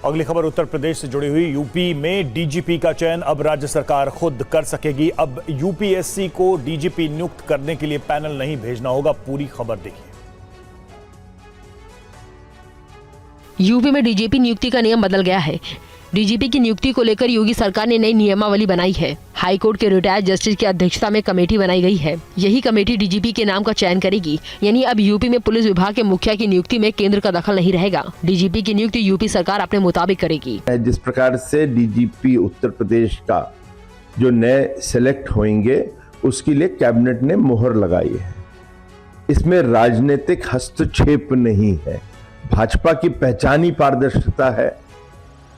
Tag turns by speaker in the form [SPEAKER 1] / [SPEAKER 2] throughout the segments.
[SPEAKER 1] अगली खबर उत्तर प्रदेश से जुड़ी हुई। यूपी में डीजीपी का चयन अब राज्य सरकार खुद कर सकेगी। अब यूपीएससी को डीजीपी नियुक्त करने के लिए पैनल नहीं भेजना होगा। पूरी खबर देखिए।
[SPEAKER 2] यूपी में डीजीपी नियुक्ति का नियम बदल गया है। डीजीपी की नियुक्ति को लेकर योगी सरकार ने नई नियमावली बनाई है। हाई कोर्ट के रिटायर्ड जस्टिस की अध्यक्षता में कमेटी बनाई गई है। यही कमेटी डीजीपी के नाम का चयन करेगी। यानी अब यूपी में पुलिस विभाग के मुखिया की नियुक्ति में केंद्र का दखल नहीं रहेगा। डीजीपी की नियुक्ति यूपी सरकार अपने मुताबिक करेगी।
[SPEAKER 3] जिस प्रकार से डीजीपी उत्तर प्रदेश का जो नए सेलेक्ट होंगे उसके लिए कैबिनेट ने मोहर लगाई है। इसमें राजनीतिक हस्तक्षेप नहीं है। भाजपा की पहचान ही पारदर्शिता है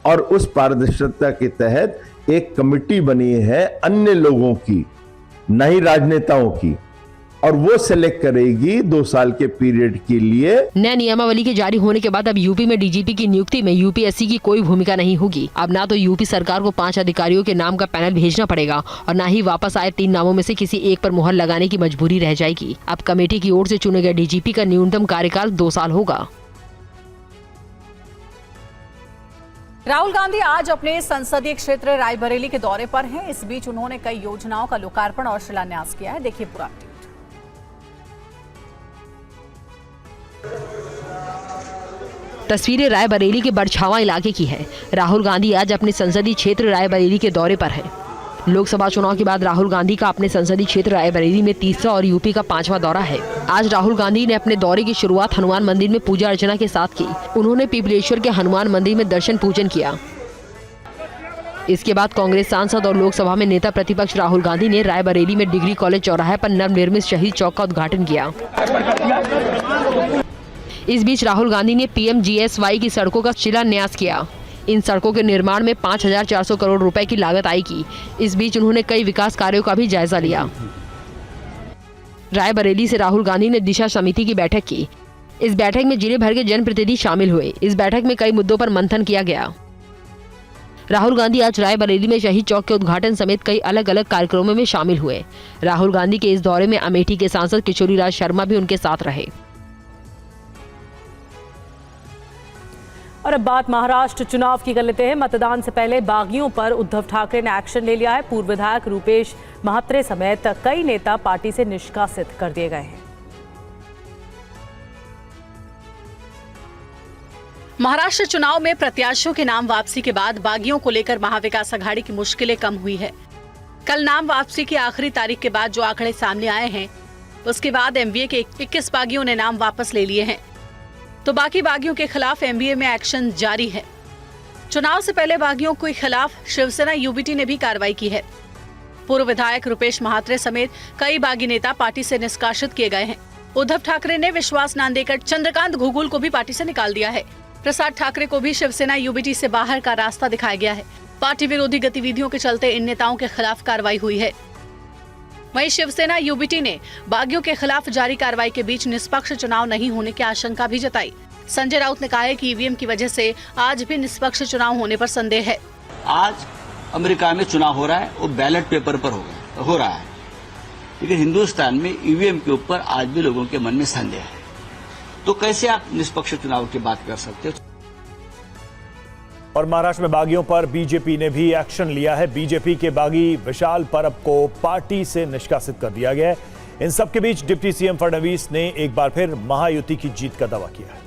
[SPEAKER 3] और उस पारदर्शिता के तहत एक कमेटी बनी है अन्य लोगों की, नहीं राजनेताओं की, और वो सेलेक्ट करेगी 2 साल के पीरियड के लिए।
[SPEAKER 2] नए नियमावली के जारी होने के बाद अब यूपी में डीजीपी की नियुक्ति में यूपीएससी की कोई भूमिका नहीं होगी। अब ना तो यूपी सरकार को 5 अधिकारियों के नाम का पैनल भेजना पड़ेगा और ना ही वापस आए 3 नामों में से किसी एक पर मुहर लगाने की मजबूरी रह जाएगी। अब कमेटी की ओर से चुने गए डीजीपी का न्यूनतम कार्यकाल 2 साल होगा।
[SPEAKER 4] राहुल गांधी आज अपने संसदीय क्षेत्र रायबरेली के दौरे पर हैं। इस बीच उन्होंने कई योजनाओं का लोकार्पण और शिलान्यास किया है। देखिए पूरा अपडेट।
[SPEAKER 2] तस्वीरें रायबरेली के बड़छावा इलाके की है। राहुल गांधी आज अपने संसदीय क्षेत्र रायबरेली के दौरे पर है। लोकसभा चुनाव के बाद राहुल गांधी का अपने संसदीय क्षेत्र रायबरेली में 3रा और यूपी का 5वां दौरा है। आज राहुल गांधी ने अपने दौरे की शुरुआत हनुमान मंदिर में पूजा अर्चना के साथ की। उन्होंने पिपलेश्वर के हनुमान मंदिर में दर्शन पूजन किया। इसके बाद कांग्रेस सांसद और लोकसभा में नेता प्रतिपक्ष राहुल गांधी ने रायबरेली में डिग्री कॉलेज चौराहे पर नवनिर्मित शहीद चौक का उद्घाटन किया। इस बीच राहुल गांधी ने पीएमजीएसवाई की सड़कों का शिलान्यास किया। इन सड़कों के निर्माण में 5,400 करोड़ रुपए की लागत आएगी। इस बीच उन्होंने कई विकास कार्यों का भी जायजा लिया। रायबरेली से राहुल गांधी ने दिशा समिति की बैठक की। इस बैठक में जिले भर के जनप्रतिनिधि शामिल हुए। इस बैठक में कई मुद्दों पर मंथन किया गया। राहुल गांधी आज रायबरेली में शहीद चौक के उद्घाटन समेत कई अलग अलग कार्यक्रमों में शामिल हुए। राहुल गांधी के इस दौरे में अमेठी के सांसद किशोरीलाल शर्मा भी उनके साथ रहे।
[SPEAKER 4] और अब बात महाराष्ट्र चुनाव की कर लेते हैं। मतदान से पहले बागियों पर उद्धव ठाकरे ने एक्शन ले लिया है। पूर्व विधायक रूपेश महात्रे समेत कई नेता पार्टी से निष्कासित कर दिए गए हैं। महाराष्ट्र चुनाव में प्रत्याशियों के नाम वापसी के बाद बागियों को लेकर महाविकास अघाड़ी की मुश्किलें कम हुई है। कल नाम वापसी की आखिरी तारीख के बाद जो आंकड़े सामने आए हैं, उसके बाद एमवीए के 21 बागियों ने नाम वापस ले लिए हैं, तो बाकी बागियों के खिलाफ एमवीए में एक्शन जारी है। चुनाव से पहले बागियों के खिलाफ शिवसेना यूबीटी ने भी कार्रवाई की है। पूर्व विधायक रूपेश महात्रे समेत कई बागी नेता पार्टी से निष्कासित किए गए हैं। उद्धव ठाकरे ने विश्वास न देकर चंद्रकांत घुगुल को भी पार्टी से निकाल दिया है। प्रसाद ठाकरे को भी शिवसेना यूबीटी से बाहर का रास्ता दिखाया गया है। पार्टी विरोधी गतिविधियों के चलते इन नेताओं के खिलाफ कार्रवाई हुई है। वहीं शिवसेना यूबीटी ने बागियों के खिलाफ जारी कार्रवाई के बीच निष्पक्ष चुनाव नहीं होने की आशंका भी जताई। संजय राउत ने कहा है कि ईवीएम की वजह से आज भी निष्पक्ष चुनाव होने पर संदेह है।
[SPEAKER 5] आज अमेरिका में चुनाव हो रहा है, वो बैलेट पेपर पर हो रहा है, लेकिन हिंदुस्तान में ईवीएम के ऊपर आज भी लोगों के मन में संदेह है। तो कैसे आप निष्पक्ष चुनाव की बात कर सकते हो?
[SPEAKER 1] और महाराष्ट्र में बागियों पर बीजेपी ने भी एक्शन लिया है। बीजेपी के बागी विशाल परब को पार्टी से निष्कासित कर दिया गया है। इन सब के बीच डिप्टी सीएम फडणवीस ने एक बार फिर महायुति की जीत का दावा किया है।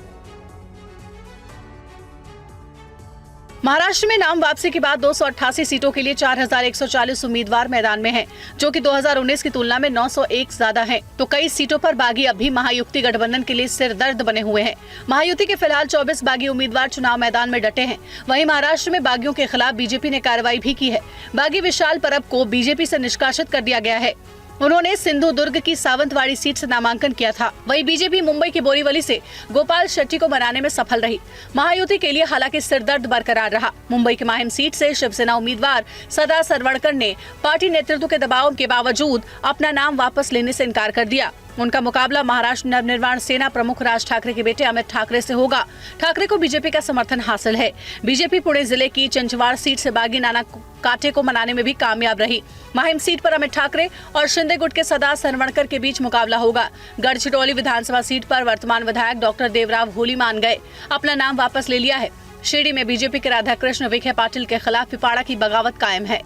[SPEAKER 4] महाराष्ट्र में नाम वापसी के बाद 288 सीटों के लिए 4,140 उम्मीदवार मैदान में हैं, जो कि 2019 की तुलना में 901 ज्यादा हैं। तो कई सीटों पर बागी अब भी महायुति गठबंधन के लिए सिरदर्द बने हुए हैं। महायुति के फिलहाल 24 बागी उम्मीदवार चुनाव मैदान में डटे हैं। वहीं महाराष्ट्र में बागियों के खिलाफ बीजेपी ने कार्रवाई भी की है। बागी विशाल परब को बीजेपी से निष्कासित कर दिया गया है। उन्होंने सिंधुदुर्ग की सावंतवाड़ी सीट से नामांकन किया था। वहीं बीजेपी मुंबई की बोरीवली से गोपाल शेट्टी को बनाने में सफल रही। महायुति के लिए हालांकि सिरदर्द बरकरार रहा। मुंबई के माहिम सीट से शिवसेना उम्मीदवार सदा सरवणकर ने पार्टी नेतृत्व के दबाव के बावजूद अपना नाम वापस लेने से इनकार कर दिया। उनका मुकाबला महाराष्ट्र नवनिर्माण सेना प्रमुख राज ठाकरे के बेटे अमित ठाकरे से होगा। ठाकरे को बीजेपी का समर्थन हासिल है। बीजेपी पुणे जिले की चंचवाड़ सीट से बागी नाना कांटे को मनाने में भी कामयाब रही। माहिम सीट पर अमित ठाकरे और शिंदे गुट के सदा सरवणकर के बीच मुकाबला होगा। गढ़चिरौली विधानसभा सीट पर वर्तमान विधायक डॉक्टर देवराव होली मान गए अपना नाम वापस ले लिया है। शिरडी में बीजेपी के राधाकृष्ण विखे पाटिल के खिलाफ पिपाड़ा की बगावत कायम है।